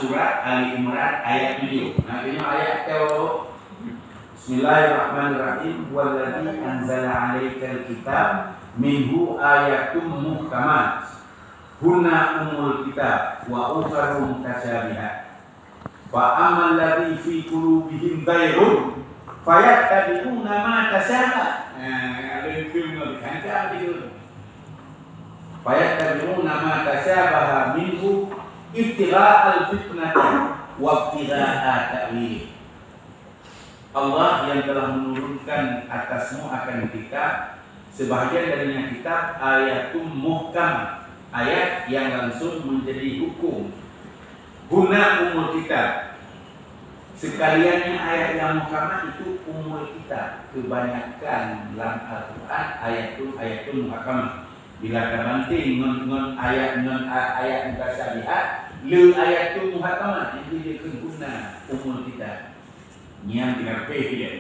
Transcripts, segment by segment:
surat Ali Imran ayat 7. Nantinya ayat ke Bismillahirrahmanirrahim. Walladzi anzala 'alaikal kitab minhu ayatum muhkamat hunna ummul kitab wa ukharu mutasyabihat. Fa ammal ladzi fi qulubihim zayrun fayattabi'una ma tasyabaha. Ada film kan itu. Fayattabi'una ma tasyabaha minhu ibtigha'al fitnati wa ibtigha'a ta'wil. Allah yang telah menurunkan atasmu akan kitab, sebahagian darinya kitab ayatum muhkam, ayat yang langsung menjadi hukum. Guna umul kitab, sekaliannya ayat yang muhkamat itu umul kitab. Kebanyakan dalam Al-Quran ayatun muhkamat. Bila terbanting ngon ayat mutasyabihat, le ayatun muhkamat, jadi dia guna umul kitab. Yang tidak dia.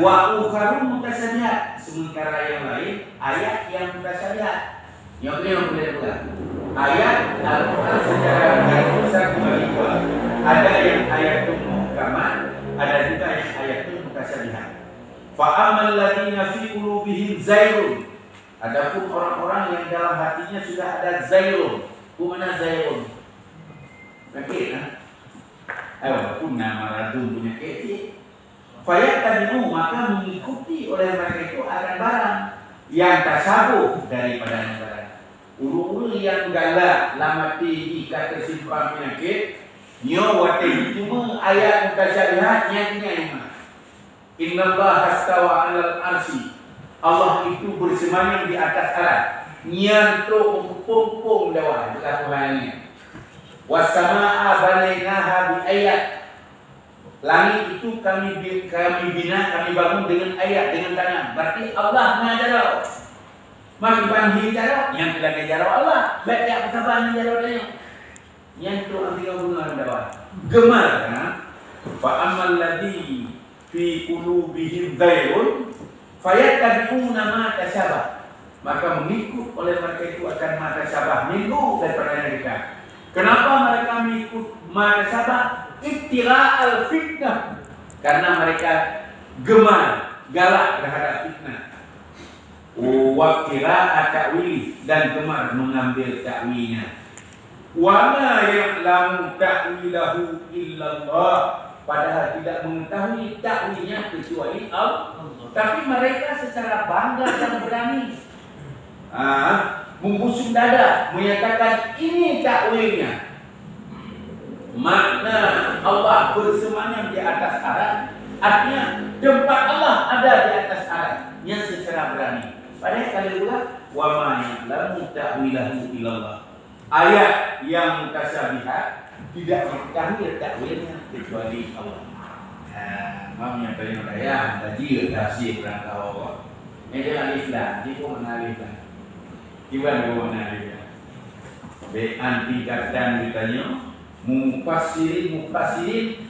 Wa ukharu mutasyabihat, sementara yang lain ayat yang mutasyabihat. Yang boleh buat. Ayat Al-Quran secara garis besar dibagi dua. Ada yang ayatun muhkamat, ada juga yang ayatun mutasyabihat. Fa ammal ladzina fi qulubihim zayrun. Adapun orang-orang yang dalam hatinya sudah ada zayrun. Mana zayrun? Sakit pun nama radun punya kecil. Fayattabi'u, maka mengikuti oleh mereka itu akan barang yang tasabuh daripada yang barang. Ulu-ulu yang galak lamati kata simpang penyakit nyo wate cuma ayat mutasyabihat nyatanya yang innallaha hastawa 'alal arsy. Allah itu bersemayam di atas arat. Nyanto mengkumpung dewa dekat Tuhannya. Wassama'a banainaha bi ayat. Langit itu kami bina, kami bangun dengan ayat, dengan tangan. Berarti Allah mengajar. Maka panggil jaro yang tidak jaro Allah. Baik ya persamaan jaro dia. Yang tu ambil hubungan dakwah. Gemar kan? Fa amal ladzi fi qulubihim zayrun fayattabi'una ma tashabah. Maka mengikut oleh mereka itu akan ma tashabah, minggu daripada mereka. Kenapa mereka mengikut ma tashabah? Ibtira'al fitnah. Karena mereka gemar, galak terhadap fitnah. Wa qira'at ta'wil, dan gemar mengambil ta'wilnya. Wa ma ya'lamu ta'wilahu illallah, padahal tidak mengetahui ta'wilnya kecuali Allah. Tapi mereka secara bangga dan berani membusung dada menyatakan ini ta'wilnya. Makna Allah bersemayam di atas arat, artinya tempat Allah ada di atas arat, yang secara berani. Padahal kali pula wa ma ya'lamu ta'wilahu illallah. Ayat yang mutasyabihat tidak diketahui takwilnya kecuali Allah. Mamnya tadi saya tadi tafsir berangkau. Ini alif lam, dia pun alif lam. Gimana mana alif lam? Be antingkatan ditanya, mufassirin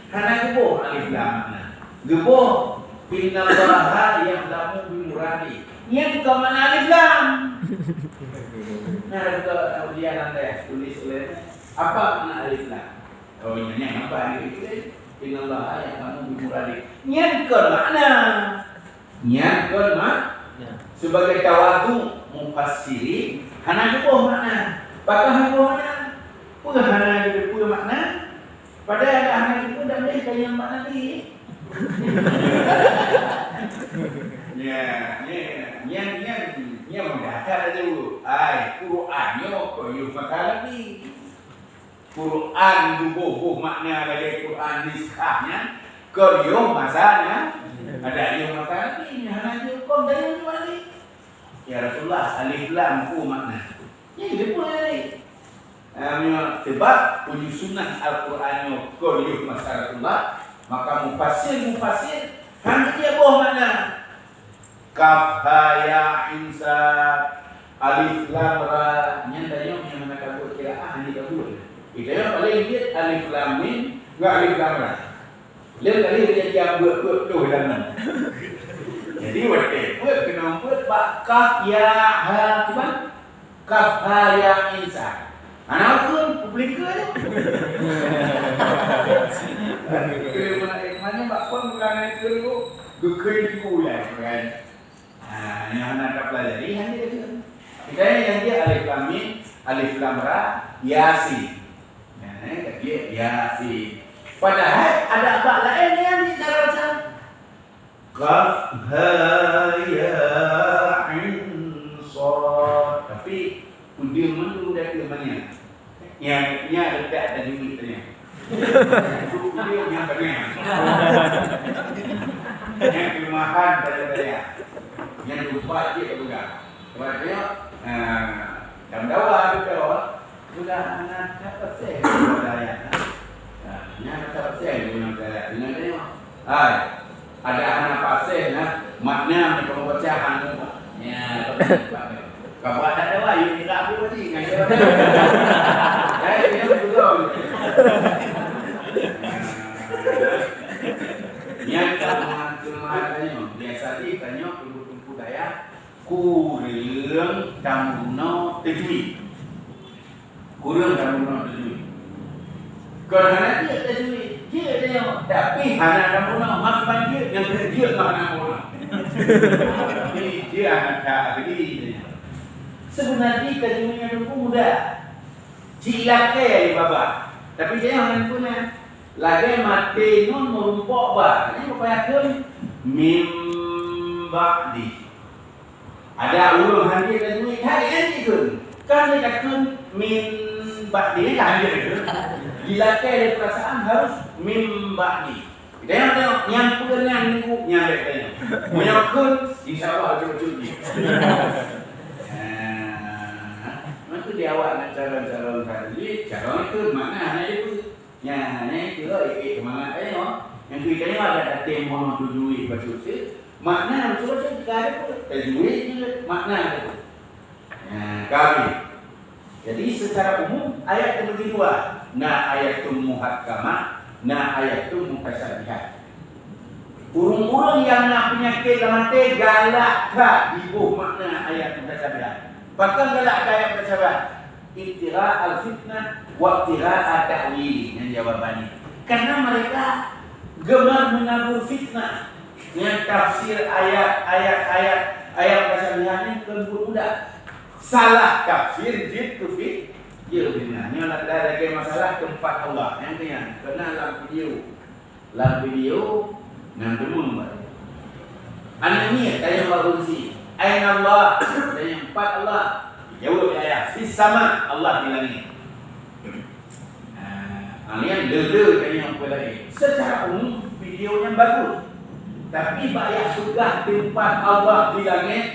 hana geboh alif lam makna. Geboh binnallaha yang lamu bimuradi. Yang kau mana alif lam? Nah, kalau dia nanti tulis oleh apa makna alif lam? Oh, nyanyi apa alif lam? Innallaha yang kamu bimuradi. Nyangkon makna. Nyangkon sebagai tawadu mufassirin hana geboh makna. Pakah geboh makna. Puga hana geboh makna. Padahal ada hana geboh dan mereka yang makna ni. Ya mendakar dulu. Qurannya koyo makalah ni. Quran dubuh makna dari Quran niskahnya. Koyo masanya ada yang makalah ni hanya hukum dari ni. Ya Rasulullah alif lam ku makna. Ya dia pun ni. Sebab penyusunan Al-Quran koyo masalah maka mufassir hanya dia boh makna. Kaf ha ya insa alif lam ra nyandanya yang nak buat kiraan ni dahulu. Itu yang paling dia alif lam mim enggak alif lam ra. Lain kali dia buat tu dalam. Jadi buat kena buat kaf ya ha cuman kaf ha ya insa. Anak pun pelika je. Mana mak pun bukan itu dulu. Dukui kuliah kan. Yang nak pelajari yang dia tu. Kita yang dia alif lam mim, alif lam ra, yasin. Dia yasin. Padahal ada bab lain yang cara baca. Qaf ha ya ain sad. Tapi dia mendu dari mana? Yang dekat tajwid tanya. Dia yang benar. Yang kelemahan daripada yang lupa dia juga. Sebab dia dalam dakwah juga sudah anak dapat saya ayat. Yang dapat saya guna ayat. Dengan dia, ada anak pasal makna mereka membaca anu. Ya, kalau ada dakwah you tidak apa tadi ngajar. Dia betul. Yang kelemahannya biasa ditanya ibu-ibu daya kurang damuna tajwid. Kurang damuna tajwid. Kerana dia tajwid, dia tengok tapi hana damuna maksud dia yang dia makna damuna. Tapi dia anak begini. Sebenarnya tajwidnya itu mudah. Cilake baba. Tapi dia yang punya lagi mati nun merumpok ba. Ini upayakan mim ba'di. Ada ulun handi dan duit hari ini tu. Kan dia katakan min ba'di kan dia. Bila ke perasaan harus min ba'di. Kita yang tengok nyampurnya minggu nyampe tanya. Menyokun insya-Allah cuci. Itu dia awak nak calon-calon tadi. Calon itu mana hanya itu. Hanya itu kemana yang kita ni ada tim mono tujuh baca makna cuba kita ada tajwid makna itu. Kami. Jadi secara umum ayat terbagi dua. Ayatul muhakkamah, ayatul mutasyabihat. Urung-urung yang nak penyakit dalam hati galak ibu makna ayat mutasyabihat. Bahkan galak ayat mutasyabihat. Ittira al-fitnah wa ittira at-ta'wil yang jawabannya. Karena mereka gemar menabur fitnah. Yang tafsir ayat mutasyabihat ini lembut mudah. Salah tafsir jitu fit benar. Ini ada lagi masalah tempat Allah. Yang ni kena dalam video nan belum. Anak ni tanya barusi. Aina Allah? Tanya empat Allah. Jawab ayat. Fis sama Allah di langit. Alian dede tanya apa lagi. Secara umum videonya bagus. Tapi banyak sudah tempat Allah di langit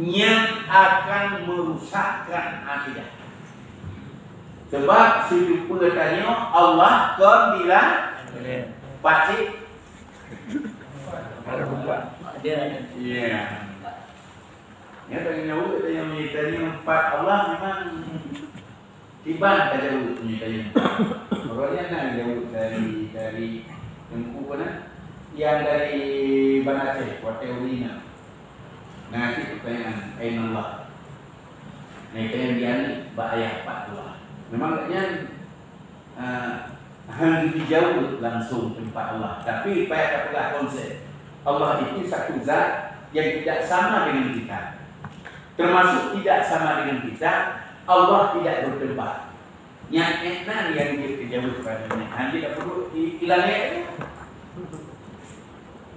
yang akan merusakkan akidah. Sebab si tanya Allah kan bilang pacik ada. Ya. Ya tanya jauh tanya empat Allah memang tiban saja jauh tanya. Orangnya nak jauh dari Tengku mana? Yang dari Banaceh, Wateurina. Nah itu pertanyaan Aina Allah. Nah itu yang dia bahaya Pak Allah. Memangnya hanya dijauh langsung tempat Allah. Tapi payah katalah konsep Allah itu satu zat yang tidak sama dengan kita. Termasuk tidak sama dengan kita, Allah tidak bertempat. Yang enak yang dia dijauh kepadanya. Hanya tidak perlu hilangnya.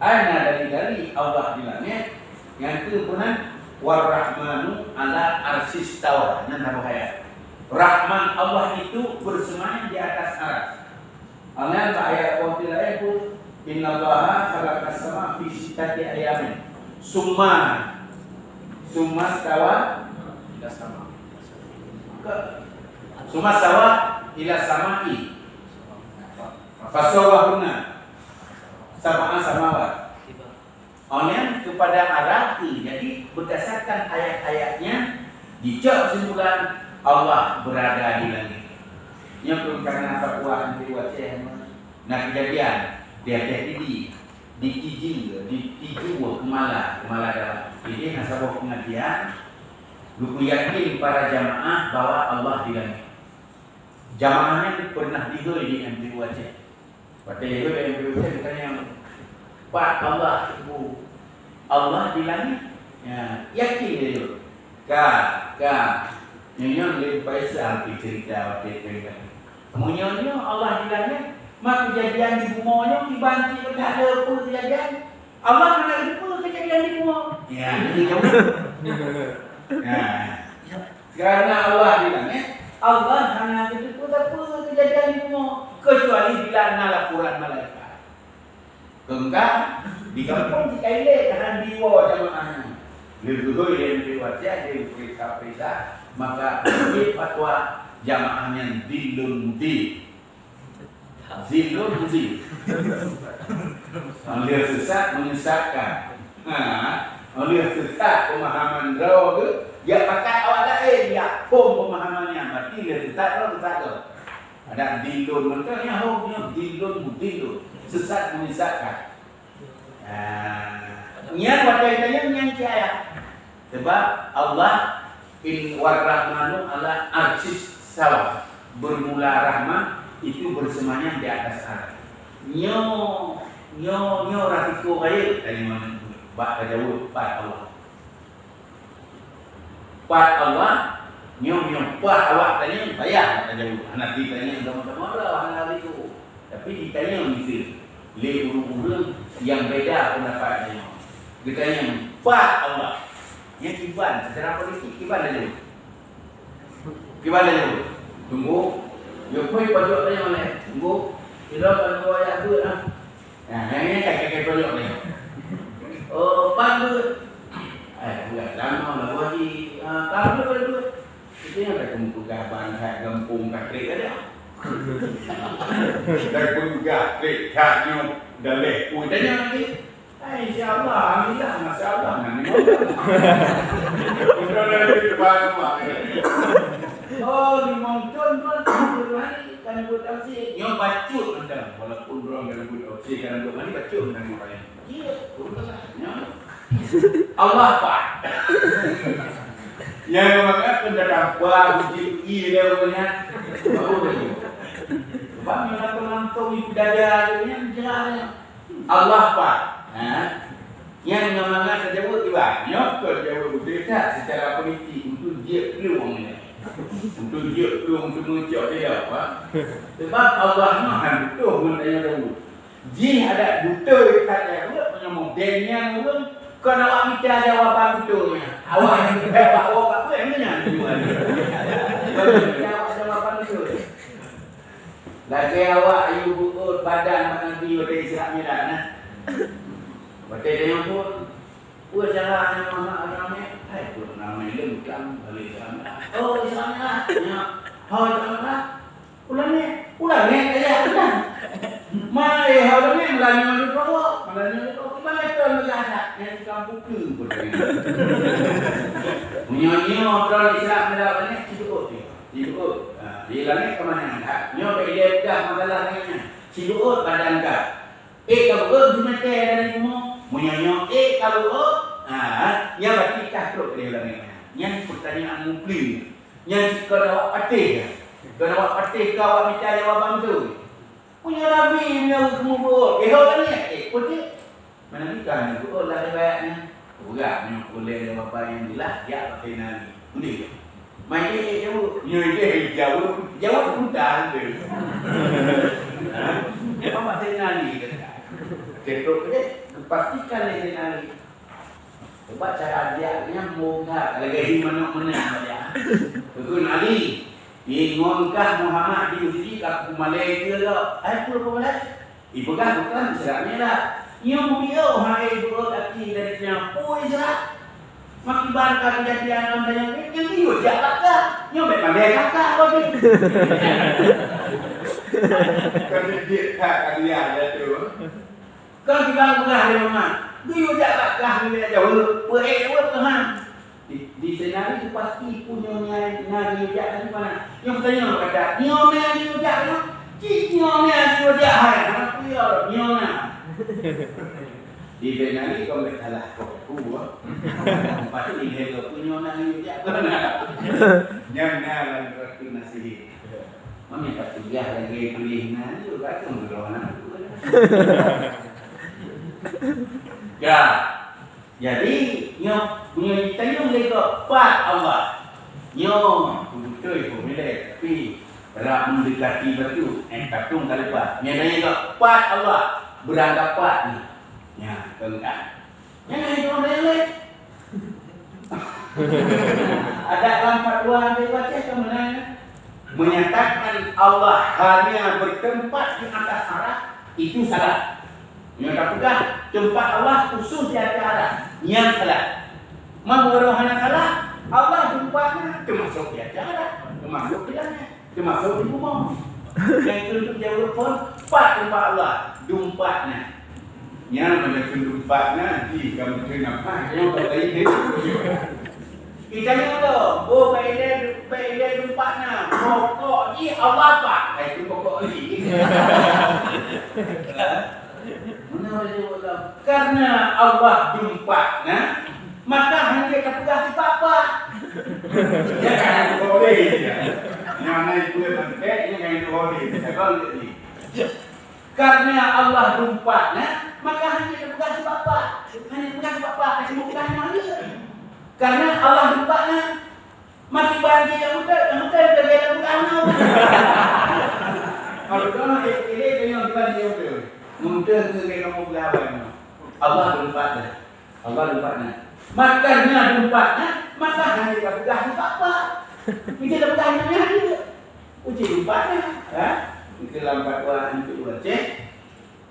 Aina dari Allah di langit. Yang itu punan War-Rahmanu ala arsistawa. Nanti bahaya. Rahman Allah itu bersemayam di atas aras. Allah ayat qawtilah itu innallaha khalaqas sama fi sittati ayamin. Summa stawa ila sama. Summa stawa ila samai. Fasawahuna sab'a samawat. Orang kepada arati. Jadi berdasarkan ayat-ayatnya dicap kesimpulan Allah berada di langit. Yang belum karena fatwa anti wajah. Nah kejadian dia di Kijing, di Tiju Kemala dalam. Jadi nasabah pengajian, luku yakin para jamaah bahwa Allah di langit. Jamaahnya pernah digoi di MPU Aceh. Pada itu di MPU Aceh katanya, Pak Allah Ibu, Allah di langit. Ya, yakin dia itu. Nyonya lebih paisa arti cerita waktu itu. Nyonya Allah di langit, mak kejadian di bumanya dibanti tak ada apa kejadian. Allah kena ada kejadian di bumah. Ya, ini jauh. Karena Allah di langit, Allah hanya itu apa kejadian di bumah kecuali bila nak laporan malaikat. Enggak di kampung di kaile karena diwa jamaahnya. Lebih yang diwajib di periksa maka di fatwa jamaahnya zilun. Oleh sesat menyesatkan. Oleh sesat pemahaman rawa ke dia pakai awak lain dia pemahamannya berarti dia sesat. Ada zilun maknanya zilun sesat menyesatkan. Niat wadai yang kiaya. Sebab Allah in warahmanu ala arsis sawa. Bermula rahmat itu bersemayam di atas arah. Nyo rafiko baik dari mana? Pak jauh Pak Allah. Pak Allah nyo Pak awak tanya bayar jauh. Anak ditanya sama-sama lah anak itu. Tapi ditanya mesti le urung-urung yang beda pendapatnya. Ditanya Pak Allah. Yang kiban secara politik kiban aja. Tunggu. Yo koi pojok tanya mana? Tunggu. Kira kalau ayat duit ah. Nah, ini kakek pojok ni. Oh, pandu. Bukan lama lah wajib. Kalau ada duit. Itu yang ada kumpul gaban, kampung kakek ada. Dari kumpul kakek, kaknya daleh. Tanya lagi. InsyaAllah, alhamdulillah, masyaallah. Sudah dari depan. Oh, di Moncton hari kan buat tafsir. Yo bacut anda walaupun orang kan buat tafsir kan buat hari bacut kan orang. Iya, betul. Allah Pak. Yang mengatakan pendapat uji ilmunya baru dia. Sebab yang penonton itu dada dia jelasnya. Allah Pak. Yang mengatakan jawab tiba. Nyok jawab berbeza secara politik untuk dia peluang ini. Untuk dia peluang untuk mencok dia apa? Sebab Allah Maha betul menanya dahulu. Jin ada buta dekat dia, punya modelnya pun kau nak awak minta jawapan betulnya. Awak yang minta awak apa yang mana? Jawab jawapan betul. Lagi awak ayu buat badan mana dia dari Islam Milan. Betul dia pun buat jalan yang mana agama. Hai pun nama ini bukan dari Islam. Oh Islam lah. Hal Islam lah. Ulang ni saya ulang. Mai hal ni melanya itu mana itu melihat yang kampung ke betul. Punya orang Islam ada ni cukup. Dia ni ke mana nak? Nyo dia dah masalah ni. Cukup badan ka. Kalau cuma dari rumah, punya kalau yang berarti kastrok dia ni. Yang pertanyaan mungkin. Yang kalau patih. Kalau awak patih kau awak minta jawapan tu. Punya Nabi yang kumur. Hal ni putih. Mana ni kan tu lah baiknya. Bukan yang boleh jawapan yang jelas dia pakai Nabi. Boleh. Mai dia jauh. Dia jauh mudah tu. Apa pakai Nabi kata. Ketok dia pastikan dia Nabi. Sebab cara dia moga kalau gaji mana-mana dia. Betul Ali. Ingongkah Muhammad diuji kat Malaysia ke? Apa boleh? Ibu kan bukan seraknya lah. Yang dia hai bro kaki dari nyampoi serak. Makiban kejadian anda yang dia jalan dah. Yang memang dia kakak lagi. Kan dia kakak dia ada tu. Kan kita bukan dia mana? Dia jalan kah dia jauh. Pergi jauh Tuhan. Di senari itu pasti punya nyari ujak dari mana? Yang tanya kata, nyonya di ujak mana? Nyonya di ujak hai, anak punya nyonya. Di senari kau tak salah kau buat. Pasti dia kau punya nyonya di ujak mana? Nyonya lalu kerana nasi. Mami tak kuliah lagi kuliah ni juga tu berlawan tu. Ya. Jadi nyo punya kita nyo mereka pat Allah. Nyo betul pun boleh tapi rak mendekati batu katung kali pat. Nyo nanya pat Allah beranggap pat ni. Ya, kan. Jangan itu orang lain. Ada dalam fatwa baca ke mana? Menyatakan Allah hanya bertempat di atas arah itu salah. Menyatakan tempat Allah khusus di atas arah yang salah. Mengurahana salah Allah tempatnya termasuk di atas arah, termasuk di dalamnya, termasuk di rumah. Yang itu jauh pun tempat Allah tempatnya. Yang mana penduduknya di kampung apa? Yang terlain itu. Kita ni tu, oh baik tempatnya. Pokok ni Allah pak. Itu pokok ni. Karena Allah tempatnya, maka hanya kita pegang si papa. Ya kan boleh. Yang naik pun bangkit, yang naik boleh. Saya ni. Karena Allah tempatnya, maka hanya kita pegang si papa. Hanya pegang si papa, kasih bukan dia. Karena Allah tempatnya mati banjir yang betul terjadi bukan. Kalau kau ini yang banjir betul, mudah ke kamu berlawan. Allah tempatnya, Allah tempatnya. Makanya tempatnya, maka hanya kita pegang apa? Kita pegangnya dia. Uji tempatnya, itu dalam fatwa itu baca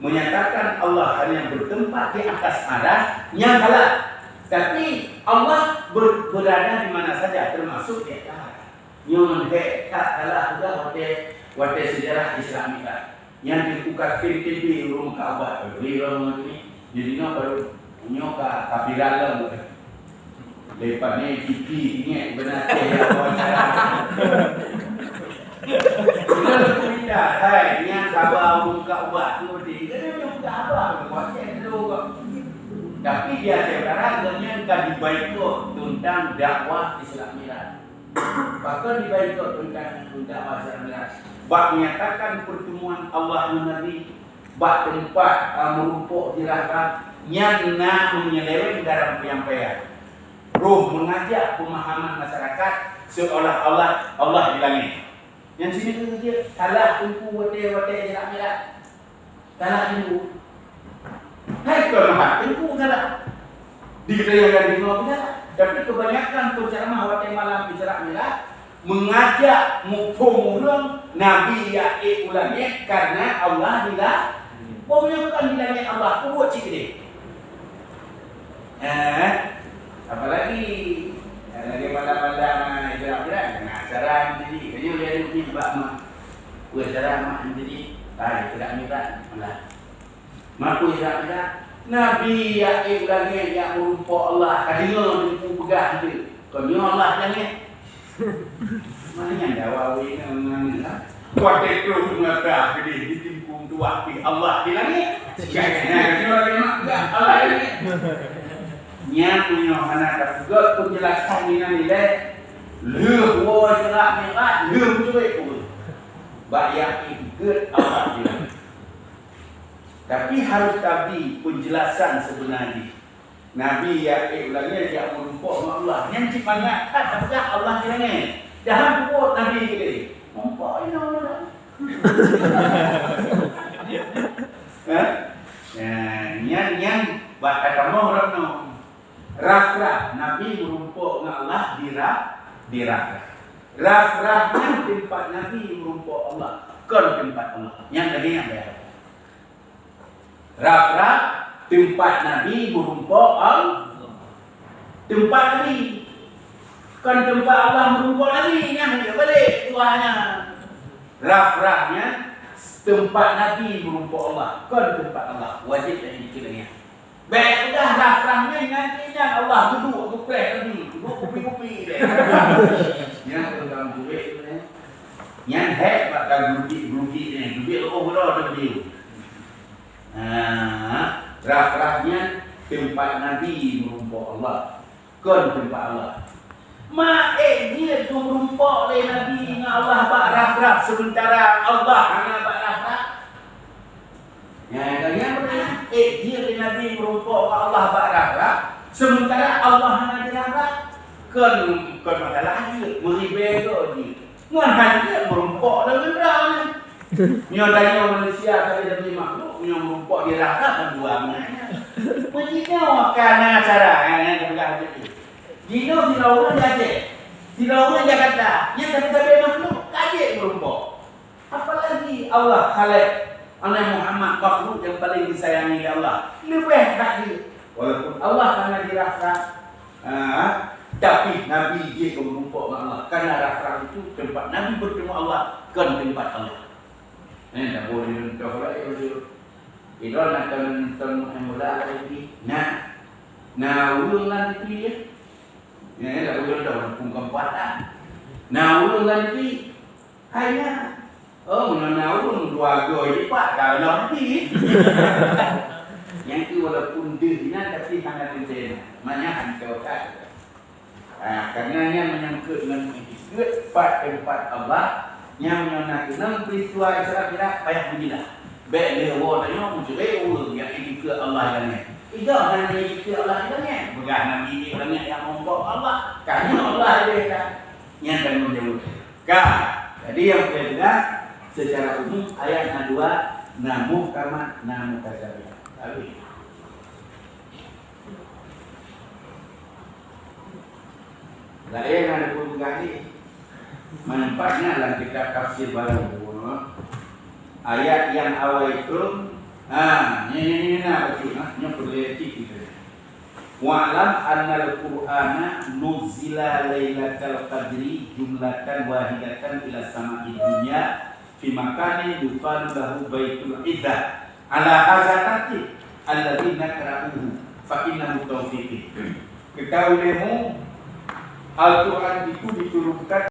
menyatakan Allah hanya bertempat di atas aras yang halal. Tapi Allah berada di mana saja termasuk di atas. Yang tak kalah juga hotel sejarah Islam kita. Yang dibuka TV rumah Kaabah. Di rumah ini jadi baru nyoka kapilalang. Lepas ni TV ini benar saya wawancara. Tidak, hai, yang Kaabah rumah Kaabah tu dia rumah Kaabah wawancara dulu. Tapi dia sekarang dengan dibaikut tentang dakwah Islam Mi'raj. Bahkan dibaikut tentang dakwah Islam Mi'raj. Bak menyatakan pertemuan Allah dan Nabi, bak tempat merumpuk di rahmat yang menyeleweng dalam penyampaian. Roh mengajak pemahaman masyarakat seolah-olah Allah di langit. Yang sini tu dia salah tunggu wate-wate Islam Mi'raj. Salah tunggu. Hai kelemahan itu salah. Dikatakan di bawah salah. Tapi kebanyakan penceramah waktu malam Isra Mi'raj mengajak mufhum Nabi Ya'ib ulangnya karena Allah bilang pokoknya bukan bilangnya Allah buat cik dia. Apalagi pada Isra Mi'raj acara jadi kayaknya dia di bab mak. Acara mak jadi Isra Mi'raj malah. Maku Isra Nabi Ya'ib langit yang merumpuk Allah. Kadang dia pegang dia. Kau Allah langit. Mana yang dawawi dengan kuat itu mengata jadi ditimpung tua Allah di langit. Jangan dia Allah langit. Yang punya anak juga penjelasan ini nilai. Lewa jerak merah, lewa cuik pun. Bak Ya'ib ke Allah di langit. Tapi harus tadi penjelasan sebenarnya. Nabi Ya'ib ulangnya dia merumpuk dengan Allah. Yang cipanya apakah Allah ni? Jangan buat Nabi ini. Nampak ini Allah. Yang kata orang no. Rafrah Nabi merumpuk dengan Allah di Rafrah. Rafrahnya tempat Nabi merumpuk Allah. Kan tempat Allah. Yang tadi yang bayar. Rafrah tempat Nabi merumpuk Allah. Tempat Nabi. Kan tempat Allah merumpuk Nabi. Yang dia balik tuahnya. Rafrahnya tempat Nabi merumpuk Allah. Kan tempat Allah. Wajib dan dikiranya. Baik dah rafrahnya nantinya Allah duduk bukleh Nabi. Duduk kupi-kupi dia. Yang tentang duit ni. Yang hebat kan grugi ni. Duit overall dia. Rafrahnya tempat Nabi merumpuk Allah. Kan tempat Allah. dia tu merumpok oleh Nabi dengan Allah bak-raf-raf sementara Allah hanya bak-raf-raf. Yang mana dia oleh Nabi merumpok dengan Allah bak-raf-raf sementara Allah hanya diraf-raf. Kan masalah dia meribel dia. Ngan dia merumpok dengan berang. Nyo tanya manusia kali demi makhluk nyo merumpok diraf-raf kan dua maknanya. Begini makna cara yang berlaku itu. Dino di lawan dia. Di lawan dia kata, yang tapi makhluk kaje merumpok. Apalagi Allah khalaq Nabi Muhammad makhluk yang paling disayangi oleh Allah. Lebih lagi walaupun Allah karena dirafraf tapi Nabi dia merumpok dengan Allah. Karena rafraf itu tempat Nabi bertemu Allah kan tempat Allah. Tak boleh tahu itu nak tentang mula lagi. Nah ulung nanti ya. Ya tak boleh tahu pun keempatan. Nah ulung nanti hanya mengenal ulung dua goi lipat kalau nanti. Yang itu walaupun dirinya tapi hanya dirinya. Maknanya kau kata. Karenanya menyangkut dengan tempat Allah yang menyonakkan peristiwa Isra Mi'raj payah bunyilah. Baik dia wadanya muncul yang ini ke Allah yang itu hanya ke Allah yang bukan Nabi ini banyak yang membawa Allah. Karena Allah dia yang akan menjawab. Jadi yang kedua secara umum ayat 2 namu kama namu kasabiah. Tapi lain ada pun kali manfaatnya dalam kitab tafsir baru ayat yang awal itu ini apa sih nya perleti gitu wa'lam annal qur'ana nuzila lailatal qadri jumlatan wahidatan ila sama'i dunya fi makanin yuqalu lahu baitul izzah ala hazatati alladzi nakra'uhu fa innahu tawfiqi. Ketahuimu Al-Quran itu diturunkan